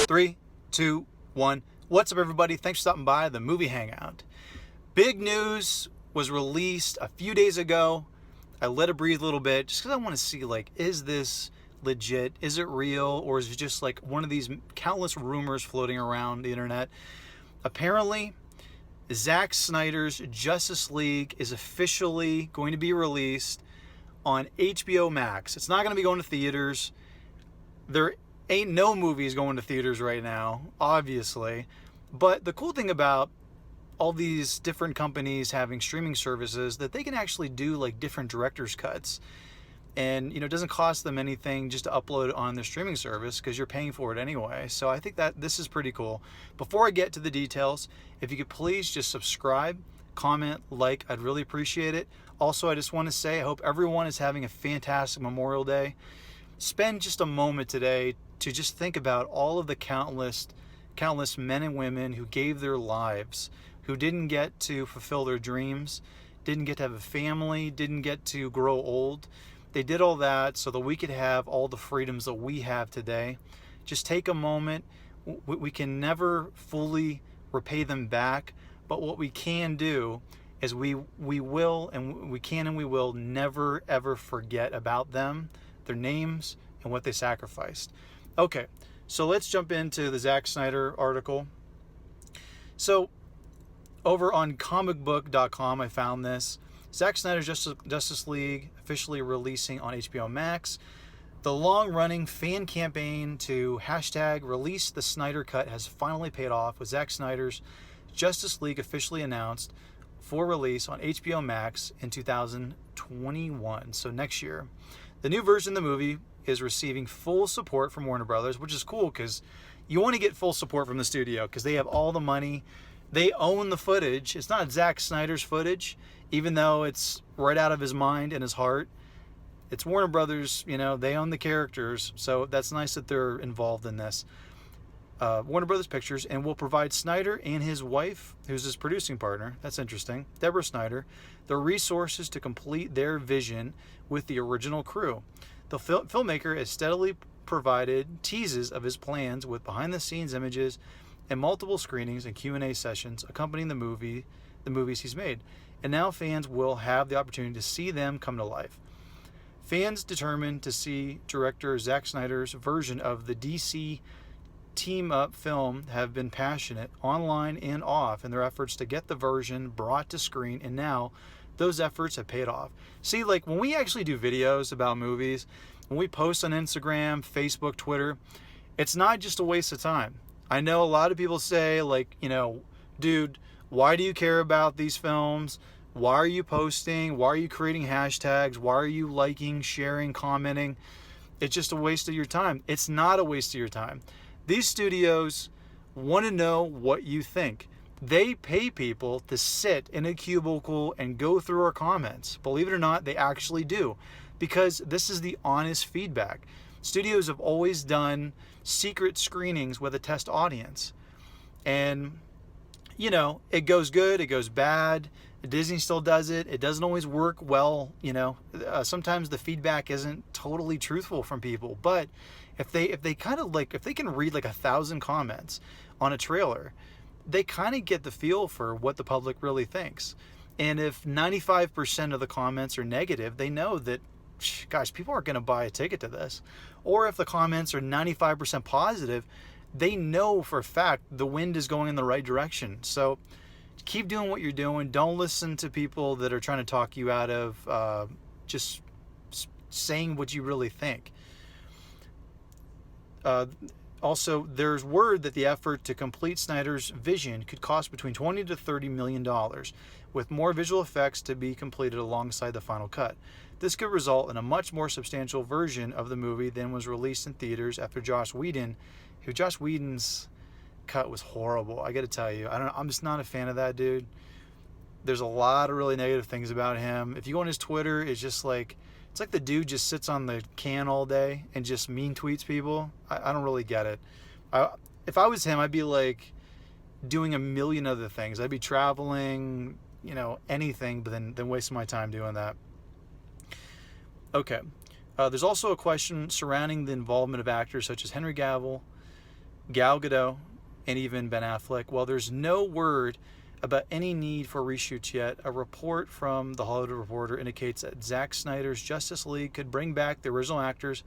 3, 2, 1. What's up, everybody? Thanks for stopping by the movie Hangout. Big news was released a few days ago. I let it breathe a little bit just because I want to see, like, is this legit? Is it real? Or is it just like one of these countless rumors floating around the internet? Apparently, Zack Snyder's Justice League is officially going to be released on HBO Max. It's not going to be going to theaters. There ain't no movies going to theaters right now, obviously. But the cool thing about all these different companies having streaming services that they can actually do like different director's cuts. And, it doesn't cost them anything just to upload it on their streaming service because you're paying for it anyway. So I think that this is pretty cool. Before I get to the details, if you could please just subscribe, comment, like, I'd really appreciate it. Also, I just want to say I hope everyone is having a fantastic Memorial Day. Spend just a moment today to just think about all of the countless men and women who gave their lives, who didn't get to fulfill their dreams, didn't get to have a family, didn't get to grow old. They did all that so that we could have all the freedoms that we have today. Just take a moment. We can never fully repay them back, but what we can do is we will never ever forget about them, their names, and what they sacrificed. Okay, so let's jump into the Zack Snyder article. So over on comicbook.com, I found this. Zack Snyder's Justice League officially releasing on HBO Max. The long-running fan campaign to #release the Snyder Cut has finally paid off, with Zack Snyder's Justice League officially announced for release on HBO Max in 2021, so next year. The new version of the movie is receiving full support from Warner Brothers, which is cool because you want to get full support from the studio because they have all the money. They own the footage. It's not Zack Snyder's footage, even though it's right out of his mind and his heart. It's Warner Brothers, they own the characters, so that's nice that they're involved in this. Warner Brothers Pictures, and will provide Snyder and his wife, who's his producing partner, that's interesting, Deborah Snyder, the resources to complete their vision with the original crew. The filmmaker has steadily provided teases of his plans with behind-the-scenes images and multiple screenings and Q&A sessions accompanying the movies he's made. And now fans will have the opportunity to see them come to life. Fans determined to see director Zack Snyder's version of the DC team-up film have been passionate, online and off, in their efforts to get the version brought to screen, and now those efforts have paid off. See, like when we actually do videos about movies, when we post on Instagram, Facebook, Twitter, it's not just a waste of time. I know a lot of people say, like, dude, why do you care about these films? Why are you posting? Why are you creating hashtags? Why are you liking, sharing, commenting? It's just a waste of your time. It's not a waste of your time. These studios want to know what you think. They pay people to sit in a cubicle and go through our comments. Believe it or not, they actually do, because this is the honest feedback. Studios have always done secret screenings with a test audience. And, it goes good, it goes bad. Disney still does it. It doesn't always work well, sometimes the feedback isn't totally truthful from people. But if they can read like 1,000 comments on a trailer, they kind of get the feel for what the public really thinks. And if 95% of the comments are negative, they know that, gosh, people aren't going to buy a ticket to this. Or if the comments are 95% positive, they know for a fact the wind is going in the right direction. So keep doing what you're doing. Don't listen to people that are trying to talk you out of just saying what you really think. Also, there's word that the effort to complete Snyder's vision could cost between $20 to $30 million, with more visual effects to be completed alongside the final cut. This could result in a much more substantial version of the movie than was released in theaters after Joss Whedon's cut was horrible. I got to tell you, I'm just not a fan of that dude. There's a lot of really negative things about him. If you go on his Twitter, it's like the dude just sits on the can all day and just mean tweets people. I don't really get it. If I was him, I'd be like doing a million other things. I'd be traveling, anything, but then wasting my time doing that. Okay. There's also a question surrounding the involvement of actors such as Henry Cavill, Gal Gadot, and even Ben Affleck. While there's no word about any need for reshoots yet, a report from The Hollywood Reporter indicates that Zack Snyder's Justice League could bring back the original actors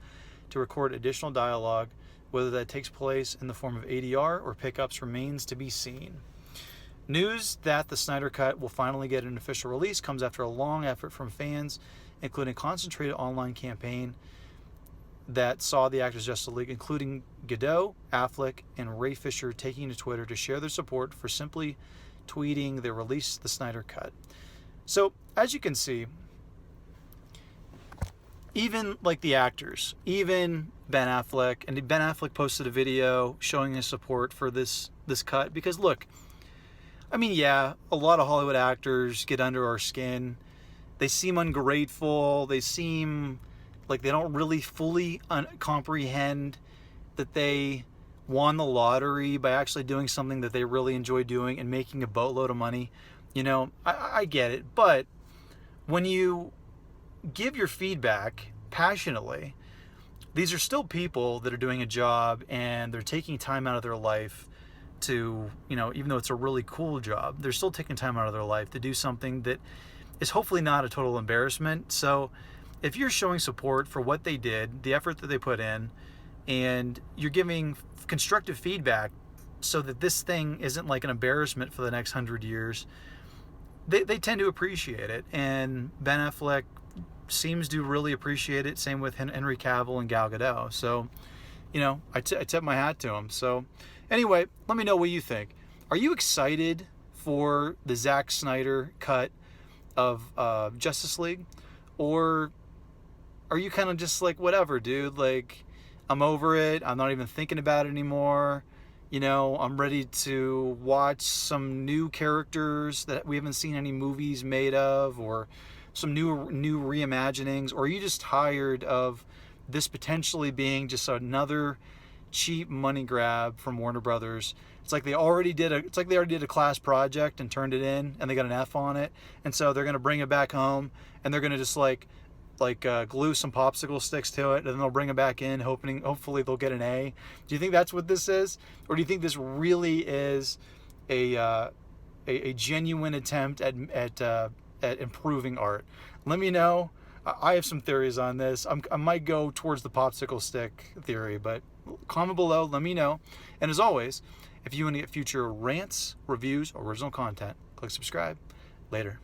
to record additional dialogue. Whether that takes place in the form of ADR or pickups remains to be seen. News that the Snyder Cut will finally get an official release comes after a long effort from fans, including a concentrated online campaign that saw the Actors Justice League, including Gadot, Affleck, and Ray Fisher, taking to Twitter to share their support for simply tweeting the release the Snyder Cut. So, as you can see, even like the actors, even Ben Affleck, and Ben Affleck posted a video showing his support for this cut, because look, I mean, yeah, a lot of Hollywood actors get under our skin. They seem ungrateful. They seem like they don't really fully comprehend that they won the lottery by actually doing something that they really enjoy doing and making a boatload of money. You know, I get it. But when you give your feedback passionately, these are still people that are doing a job and they're taking time out of their life to, you know, even though it's a really cool job, they're still taking time out of their life to do something that is hopefully not a total embarrassment. So if you're showing support for what they did, the effort that they put in, and you're giving constructive feedback so that this thing isn't like an embarrassment for the next 100 years, they tend to appreciate it. And Ben Affleck seems to really appreciate it. Same with Henry Cavill and Gal Gadot. So, you know, I tip my hat to him. So anyway, let me know what you think. Are you excited for the Zack Snyder cut of Justice League? Or are you kind of just like, whatever, dude, like, I'm over it. I'm not even thinking about it anymore. You know, I'm ready to watch some new characters that we haven't seen any movies made of, or some new reimaginings. Or are you just tired of this potentially being just another cheap money grab from Warner Brothers? It's like they already did a class project and turned it in, and they got an F on it, and so they're gonna bring it back home, and they're gonna just glue some popsicle sticks to it, and then they'll bring it back in, hopefully they'll get an A. Do you think that's what this is, or do you think this really is a genuine attempt at improving art? Let me know. I have some theories on this. I might go towards the popsicle stick theory, but comment below. Let me know. And as always, if you want to get future rants, reviews, or original content, click subscribe. Later.